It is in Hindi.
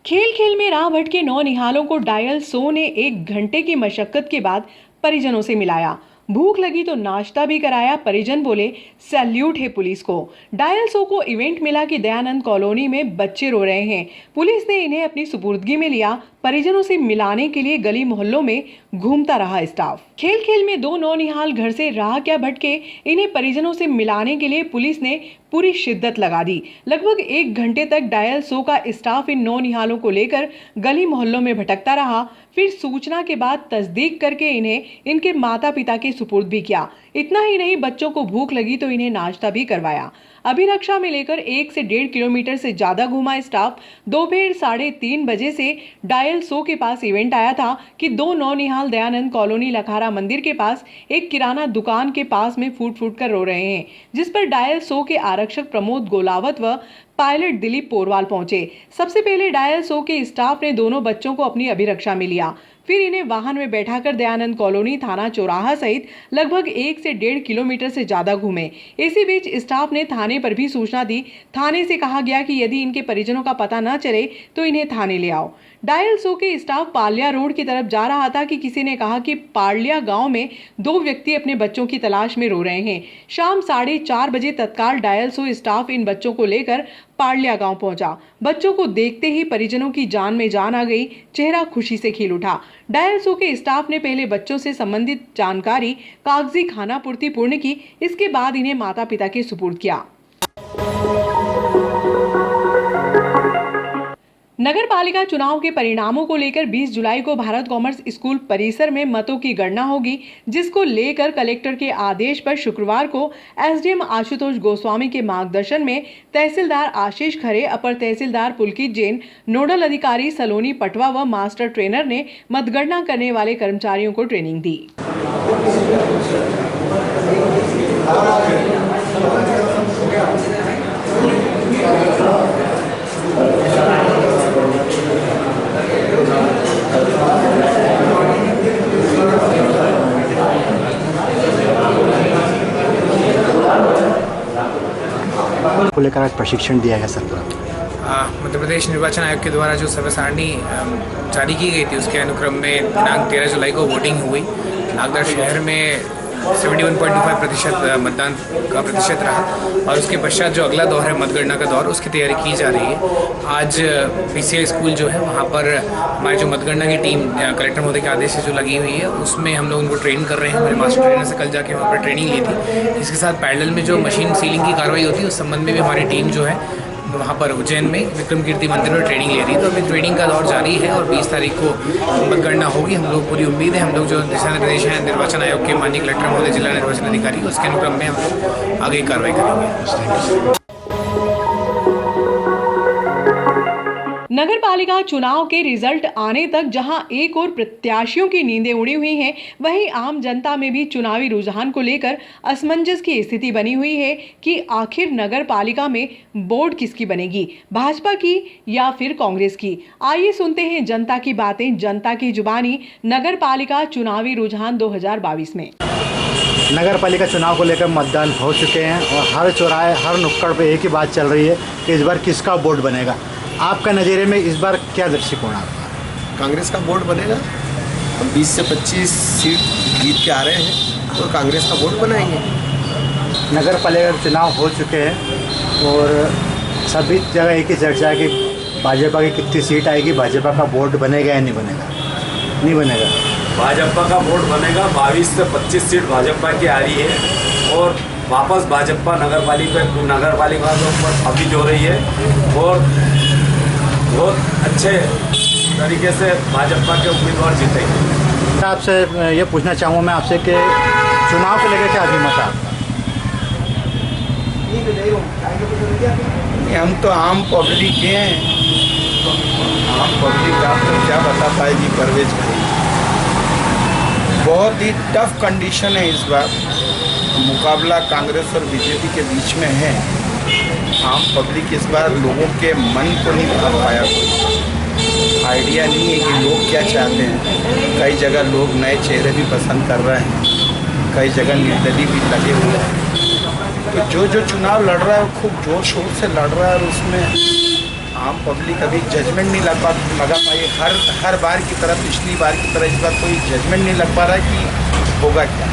खेल खेल में राह भटके 9 निहालों को डायल सो ने 1 घंटे की मशक्कत के बाद परिजनों से मिलाया। भूख लगी तो नाश्ता भी कराया। परिजन बोले सैल्यूट है पुलिस को। डायल सो को इवेंट मिला कि दयानंद कॉलोनी में बच्चे रो रहे हैं। पुलिस ने इन्हें अपनी सुपुर्दगी में लिया। परिजनों से मिलाने के लिए गली मोहल्लों में घूमता रहा स्टाफ। खेल खेल में 2 नौनिहाल घर से राह क्या भटके, इन्हें परिजनों से मिलाने के लिए पुलिस ने पूरी शिद्दत लगा दी। लगभग 1 घंटे तक डायल सो का स्टाफ इन नौनिहालों को लेकर गली मोहल्लों में भटकता रहा। फिर सूचना के बाद तस्दीक करके इन्हें इनके माता पिता के सुपुर्द भी किया। इतना ही नहीं, बच्चों को भूख लगी तो इन्हें नाश्ता भी करवाया। अभिरक्षा में लेकर 1 से 1.5 किलोमीटर से ज्यादा घूमा स्टाफ। दोपहर 3:30 बजे से डायल सो के पास इवेंट आया था कि 2 नौनिहाल दयानंद कॉलोनी लखारा मंदिर के पास एक किराना दुकान के पास में फूट कर रो रहे हैं, जिस पर डायल सो के आरक्षक प्रमोद गोलावत व पायलट दिलीप पोरवाल पहुंचे। सबसे पहले डायल सो के स्टाफ ने दोनों बच्चों को अपनी अभिरक्षा में लिया। फिर इन्हें वाहन में बैठाकर दयानंद कॉलोनी थाना चौराहा सहित लगभग 1 से 1.5 किलोमीटर से ज्यादा घूमे। इसी बीच स्टाफ ने थाने पर भी सूचना दी। थाने से कहा गया कि यदि इनके परिजनों का पता न चले तो इन्हें थाने ले आओ। डायल सो के स्टाफ पालिया रोड की तरफ जा रहा था कि किसी ने कहा कि पालिया गांव में 2 व्यक्ति अपने बच्चों की तलाश में रो रहे हैं। शाम 4:30 बजे तत्काल डायल सो स्टाफ इन बच्चों को लेकर पालिया गांव पहुंचा। बच्चों को देखते ही परिजनों की जान में जान आ गई। चेहरा खुशी से खिल उठा। डायल सो के स्टाफ ने पहले बच्चों से संबंधित जानकारी कागजी खानापूर्ति पूर्ण की। इसके बाद इन्हें माता पिता के सुपुर्द किया। नगर पालिका चुनाव के परिणामों को लेकर 20 जुलाई को भारत कॉमर्स स्कूल परिसर में मतों की गणना होगी, जिसको लेकर कलेक्टर के आदेश पर शुक्रवार को एसडीएम आशुतोष गोस्वामी के मार्गदर्शन में तहसीलदार आशीष खरे, अपर तहसीलदार पुलकित जैन, नोडल अधिकारी सलोनी पटवा व मास्टर ट्रेनर ने मतगणना करने वाले कर्मचारियों को ट्रेनिंग दी। को लेकर आज प्रशिक्षण दिया गया सर। मध्य प्रदेश निर्वाचन आयोग के द्वारा जो समय सारणी जारी की गई थी, उसके अनुक्रम में दिनांक 13 जुलाई को वोटिंग हुई। नागदा शहर में 71.25% मतदान का प्रतिशत रहा और उसके पश्चात जो अगला दौर है मतगणना का दौर, उसकी तैयारी की जा रही है। आज पीसीआई स्कूल जो है वहाँ पर हमारी जो मतगणना की टीम कलेक्टर महोदय के आदेश से जो लगी हुई है, उसमें हम लोग उनको ट्रेन कर रहे हैं। हमारे मास्टर ट्रेनर से कल जाके वहाँ पर ट्रेनिंग ली थी। इसके साथ पैरेलल में जो मशीन सीलिंग की कार्रवाई होती है, उस संबंध में भी हमारी टीम जो है वहाँ पर उज्जैन में विक्रम कीर्ति मंदिर में ट्रेनिंग ले रही है। तो अभी ट्रेनिंग का दौर जारी है और 20 तारीख को मतगणना होगी। हम लोग पूरी उम्मीद है, हम लोग जो दिशा निर्देश हैं निर्वाचन आयोग के माननीय कलेक्टर महोदय, जिला निर्वाचन अधिकारी, उसके अनुक्रम में हम आगे कार्रवाई करेंगे। नगर पालिका चुनाव के रिजल्ट आने तक जहां एक और प्रत्याशियों की नींदें उड़ी हुई हैं, वहीं आम जनता में भी चुनावी रुझान को लेकर असमंजस की स्थिति बनी हुई है कि आखिर नगर पालिका में बोर्ड किसकी बनेगी, भाजपा की या फिर कांग्रेस की। आइए सुनते हैं जनता की बातें, जनता की जुबानी। नगर पालिका चुनावी रुझान 2022 में नगर पालिका चुनाव को लेकर मतदान हो चुके हैं और हर चौराहे, हर नुक्कड़ पे एक ही बात चल रही है कि इस बार किसका बोर्ड बनेगा। आपका नज़रिए में इस बार क्या दृष्टिकोण आपका? कांग्रेस का बोर्ड बनेगा। हम 20 से 25 सीट जीत के आ रहे हैं तो कांग्रेस का बोर्ड बनाएंगे। नगर पालिका चुनाव हो चुके हैं और सभी जगह एक ही चर्चा है कि भाजपा की कितनी सीट आएगी, भाजपा का बोर्ड बनेगा या नहीं बनेगा? नहीं बनेगा। भाजपा का बोर्ड बनेगा। 22 से 25 सीट भाजपा की आ रही है और वापस भाजपा नगर पालिका के ऊपर हावी हो रही है और बहुत अच्छे तरीके से भाजपा के उम्मीदवार जीतेंगे। आपसे ये पूछना चाहूँगा मैं आपसे कि चुनाव को लेकर क्या अभिमत है आपका? हम तो आम पब्लिक हैं। आम पब्लिक आपको क्या बता पाएगी परवेज भाई। बहुत ही टफ कंडीशन है इस बार। मुकाबला कांग्रेस और बीजेपी के बीच में है। आम पब्लिक इस बार लोगों के मन को नहीं भर पाया। कोई आइडिया नहीं है कि लोग क्या चाहते हैं। कई जगह लोग नए चेहरे भी पसंद कर रहे हैं, कई जगह निर्दलीय भी लगे हुए हैं। तो जो चुनाव लड़ रहा है वो खूब जोर शोर से लड़ रहा है और उसमें आम पब्लिक अभी जजमेंट नहीं लगा पाई। हर बार की तरह, पिछली बार की तरह इस बार कोई जजमेंट नहीं लग पा रहा है कि होगा क्या।